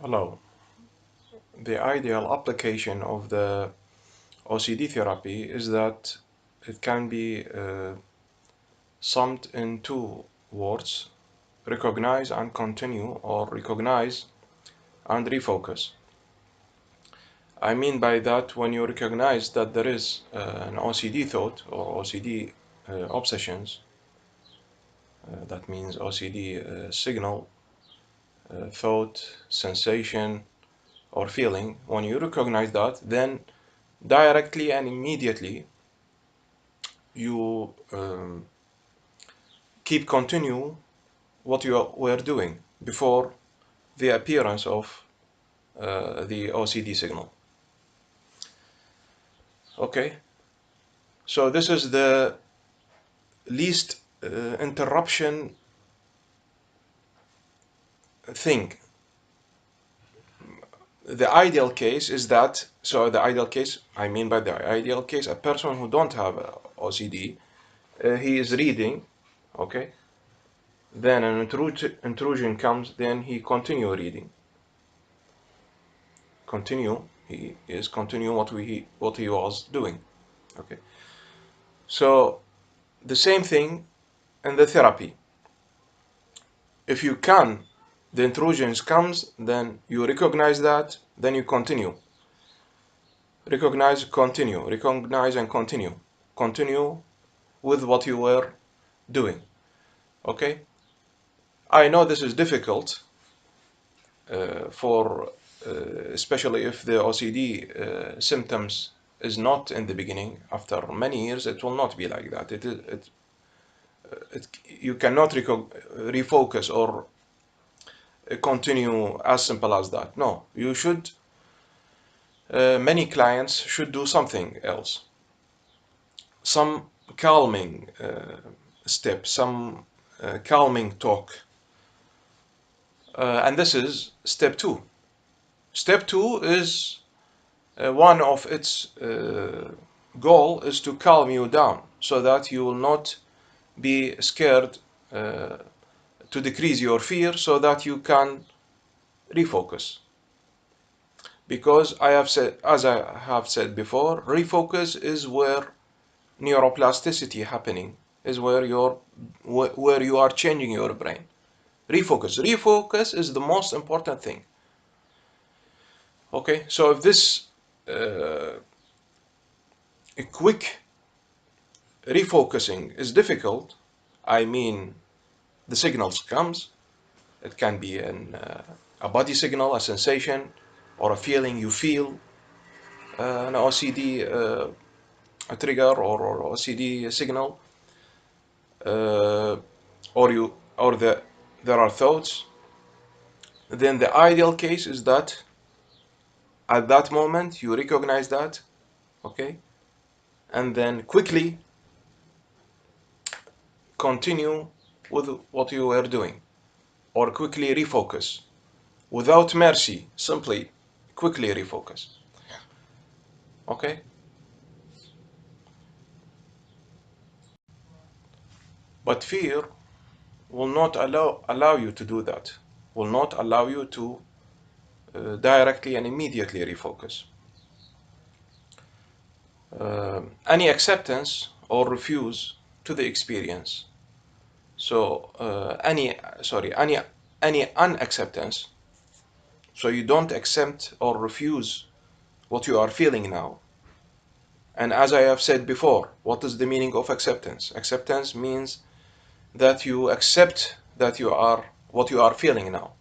Hello. The ideal application of the OCD therapy is that it can be summed in two words: recognize and continue, or recognize and refocus. I mean by that, when you recognize that there is an OCD thought or OCD obsessions, that means OCD signal, thought, sensation, or feeling. When you recognize that, then directly and immediately you continue what you were doing before the appearance of the OCD signal. Okay, so this is the least interruption thing. The ideal case is that, so the ideal case, I mean by the ideal case, a person who don't have OCD, he is reading, okay, then an intrusion comes, then he continue reading. He is continue what he was doing. Okay, so the same thing in the therapy. If you can, the intrusions comes, then you recognize that, then you continue. Recognize, continue, recognize and continue. Continue with what you were doing. Okay, I know this is difficult for especially if the OCD symptoms is not in the beginning. After many years, it will not be like that. You cannot refocus or continue as simple as that. No, you should. Many clients should do something else. Some calming step, some calming talk. And this is step 2. Step 2 is one of its goal is to calm you down so that you will not be scared, to decrease your fear so that you can refocus. Because as I have said before, refocus is where neuroplasticity happening, is where you are changing your brain. Refocus is the most important thing. Okay, so if this a quick refocusing is difficult, I mean the signals comes, it can be a body signal, a sensation, or a feeling you feel, an OCD a trigger or OCD signal, there are thoughts. Then the ideal case is that at that moment you recognize that, okay, and then quickly continue with what you were doing, or quickly refocus without mercy, simply quickly refocus. Okay, but fear will not allow you to do that, will not allow you to directly and immediately refocus. Any acceptance or refuse to the experience. So any unacceptance. So you don't accept or refuse what you are feeling now. And as I have said before, what is the meaning of acceptance? Acceptance means that you accept that you are what you are feeling now.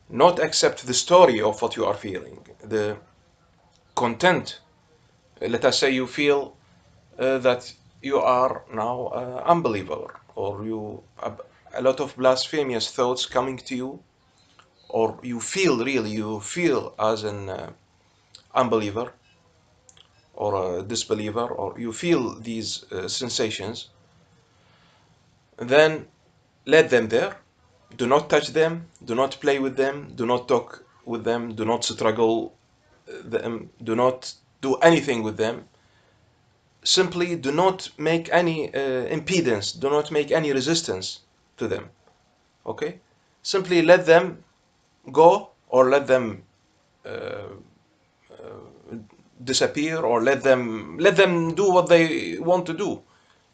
Not accept the story of what you are feeling, the content. Let us say you feel that you are now unbeliever, or a lot of blasphemous thoughts coming to you, or you feel as an unbeliever or a disbeliever, or you feel these sensations, then let them there. Do not touch them, do not play with them, do not talk with them, do not struggle them, do not do anything with them. Simply do not make any impedance, do not make any resistance to them. Okay? simply let them go, or let them disappear, or let them do what they want to do.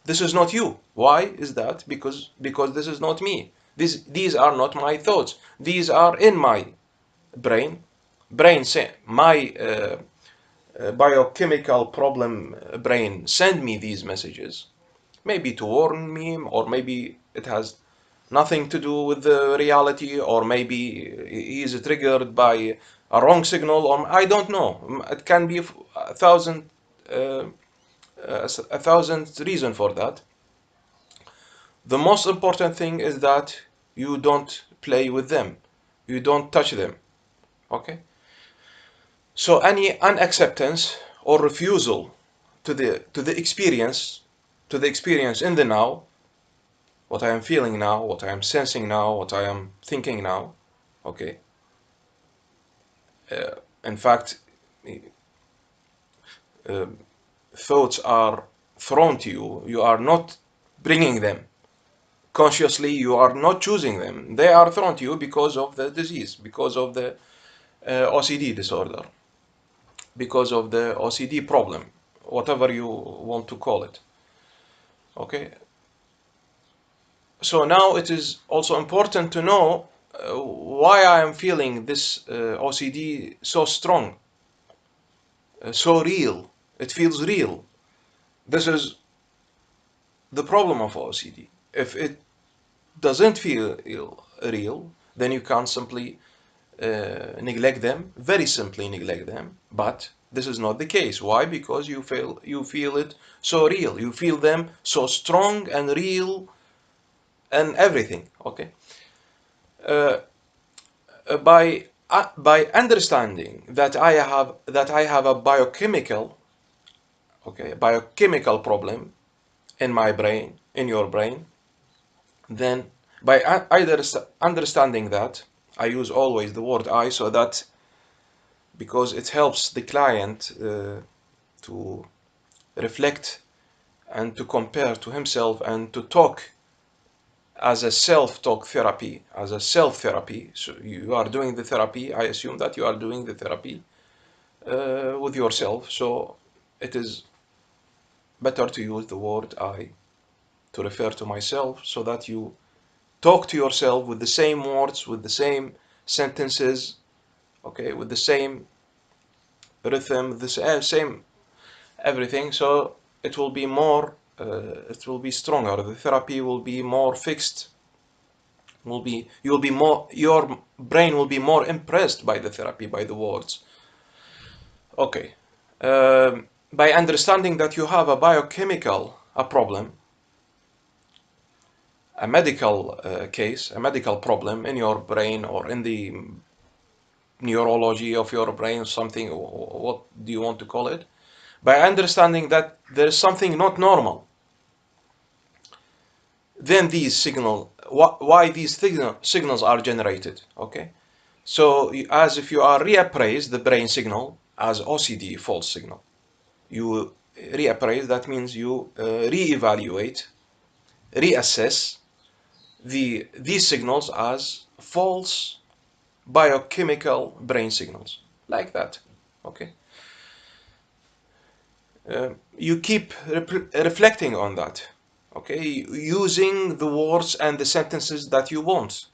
This is not you. Why is that? Because this is not me. These are not my thoughts. These are in my brain. My biochemical problem brain send me these messages, maybe to warn me, or maybe it has nothing to do with the reality, or maybe he is triggered by a wrong signal, or I don't know. It can be uh, a thousand reasons for that. The most important thing is that you don't play with them, you don't touch them. Okay? So any unacceptance or refusal to the experience in the now, what I am feeling now, what I am sensing now, what I am thinking now, okay. In fact, uh, thoughts are thrown to you. You are not bringing them consciously. You are not choosing them. They are thrown to you because of the disease, because of the OCD disorder, because of the OCD problem, whatever you want to call it. Okay. So now it is also important to know why I am feeling this OCD so strong, so real. It feels real. This is the problem of OCD. If it doesn't feel real, then you can simply neglect them, very simply neglect them. But this is not the case. Why? Because you feel it so real. You feel them so strong and real and everything. Okay. Uh, by understanding that I have a biochemical problem in my brain, in your brain, then by either understanding that, I use always the word I, so that because it helps the client to reflect and to compare to himself and to talk as a self-talk therapy, as a self-therapy. So you are doing the therapy. I assume that you are doing the therapy with yourself. So it is better to use the word I to refer to myself, so that you talk to yourself with the same words, with the same sentences, okay, with the same rhythm, the same everything. So it will be more, it will be stronger. The therapy will be more fixed. You'll be more, your brain will be more impressed by the therapy, by the words. Okay. By understanding that you have a biochemical a problem, a medical case, a medical problem in your brain, or in the neurology of your brain, something, what do you want to call it? By understanding that there is something not normal, then these why these signals are generated. Okay. So as if you are reappraise the brain signal as OCD false signal. You reappraise, that means you reevaluate, reassess these signals as false biochemical brain signals, like that. Okay. You keep reflecting on that. Okay, using the words and the sentences that you want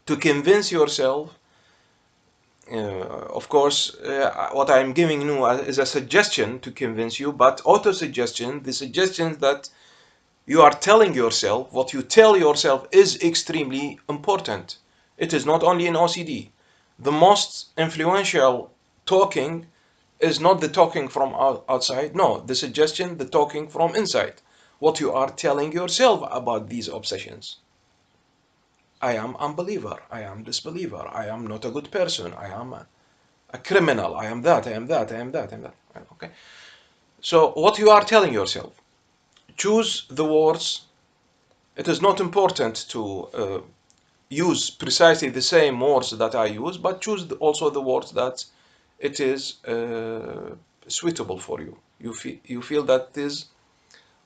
to convince yourself. Of course, what I'm giving you is a suggestion to convince you, but auto-suggestion, the suggestions that you are telling yourself, what you tell yourself is extremely important. It is not only in OCD. The most influential talking is not the talking from outside, no, the suggestion, the talking from inside. What you are telling yourself about these obsessions. I am unbeliever, I am disbeliever, I am not a good person, I am a criminal, I am that, I am that, I am that, I am that. Okay. So what you are telling yourself, choose the words. It is not important to use precisely the same words that I use, but choose also the words that it is suitable for you. You feel that it is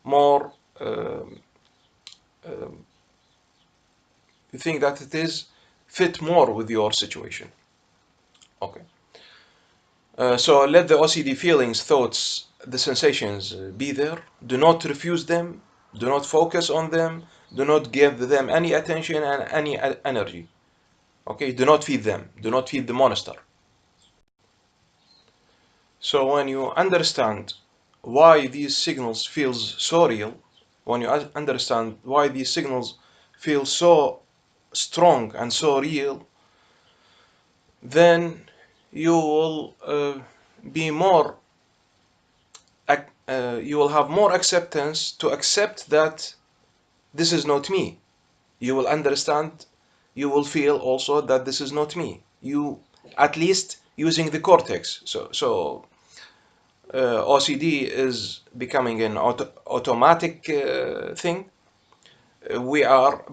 more you think that it is fit more with your situation. Okay. So let the OCD feelings, thoughts, the sensations be there. Do not refuse them. Do not focus on them. Do not give them any attention and any energy. Okay, do not feed them. Do not feed the monster. So when you understand why these signals feels so real, when you understand why these signals feel so strong and so real, then you will be more you will have more acceptance to accept that this is not me. You will understand, you will feel also that this is not me. You, at least using the cortex. OCD is becoming an automatic thing. We are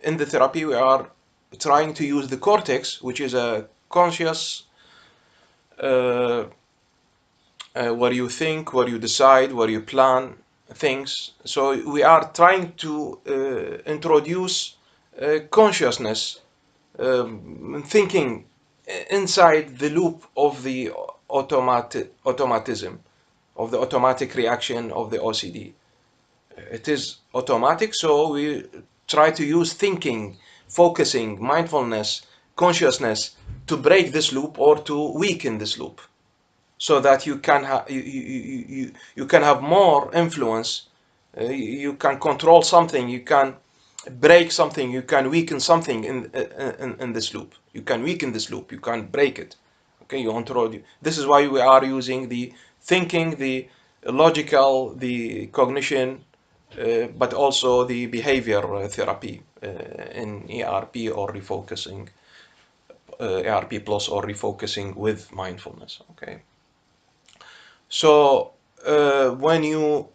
in the therapy we are trying to use the cortex, which is a conscious uh, where you think, where you decide, where you plan things. So we are trying to introduce consciousness, thinking inside the loop of the automatism, of the automatic reaction of the OCD. It is automatic, so we try to use thinking, focusing, mindfulness, consciousness to break this loop or to weaken this loop, so that you can you can have more influence. You can control something, you can break something, you can weaken something in this loop. You can weaken this loop, you can break it. Okay, you control. This is why we are using the thinking, the logical, the cognition, but also the behavior therapy in ERP or refocusing, ERP plus or refocusing with mindfulness. Okay. So when you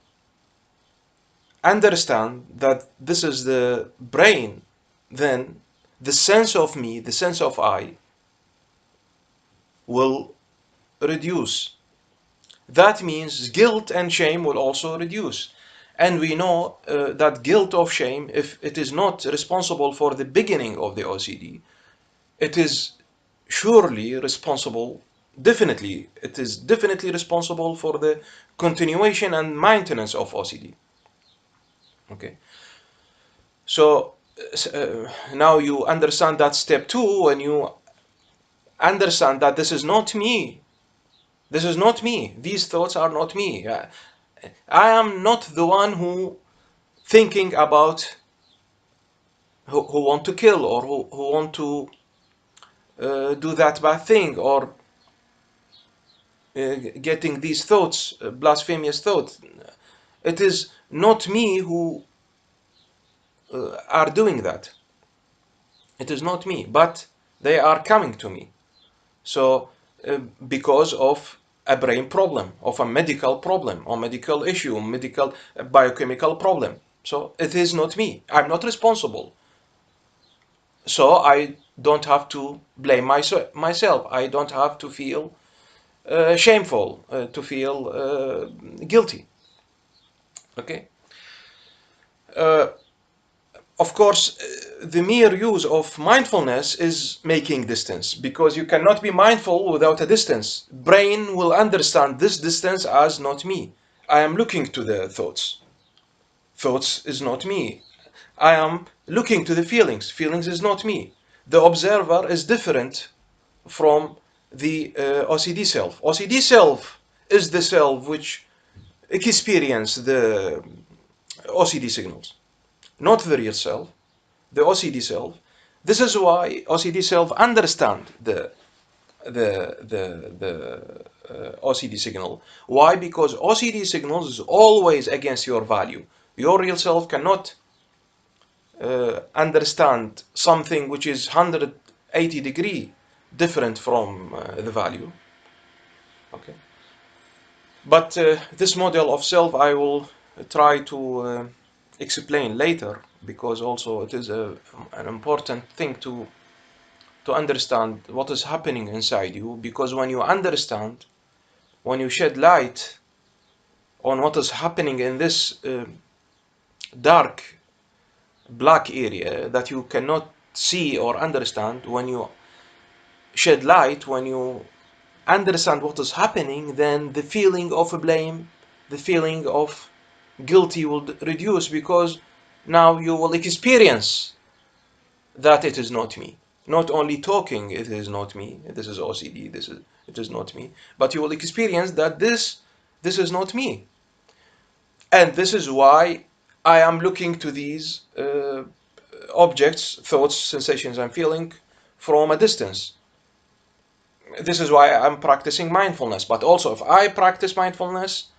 understand that this is the brain, then the sense of me, the sense of I, will reduce. That means guilt and shame will also reduce. And we know that guilt of shame, if it is not responsible for the beginning of the OCD, it is surely responsible, definitely, it is definitely responsible for the continuation and maintenance of OCD. Okay. So now you understand that step two, when you understand that this is not me. This is not me. These thoughts are not me. I am not the one who thinking about who want to kill, or who want to do that bad thing, or getting these thoughts, blasphemous thoughts. It is not me who are doing that. It is not me, but they are coming to me. So because of a brain problem, of a medical problem, or medical issue, medical biochemical problem. So it is not me. I'm not responsible. So I don't have to blame myself. I don't have to feel shameful, to feel guilty. Okay. Uh, of course, the mere use of mindfulness is making distance, because you cannot be mindful without a distance. Brain will understand this distance as not me. I am looking to the thoughts. Thoughts is not me. I am looking to the feelings. Feelings is not me. The observer is different from the OCD self. OCD self is the self which experience the OCD signals, not the real self, the OCD self. This is why OCD self understand the OCD signal. Why? Because OCD signals is always against your value. Your real self cannot understand something which is 180-degree different from the value. Okay. But this model of self I will try to explain later, because also it is an important thing to understand what is happening inside you. Because when you understand, when you shed light on what is happening in this dark black area that you cannot see or understand. When you shed light, when you understand what is happening, then the feeling of blame, the feeling of guilty will reduce, because now you will experience that it is not me. Not only talking, it is not me, this is OCD, it is not me, but you will experience that this is not me. And this is why I am looking to these objects, thoughts, sensations I'm feeling from a distance. This is why I'm practicing mindfulness. But also, if I practice mindfulness,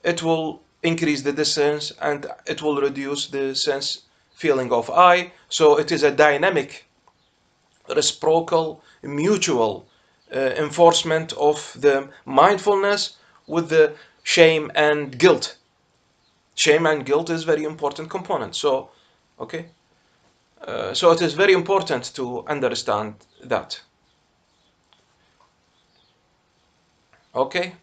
it will increase the distance and it will reduce the sense feeling of I. So it is a dynamic, reciprocal, mutual enforcement of the mindfulness with the shame and guilt. Shame and guilt is very important component. So, okay. So it is very important to understand that. Okay.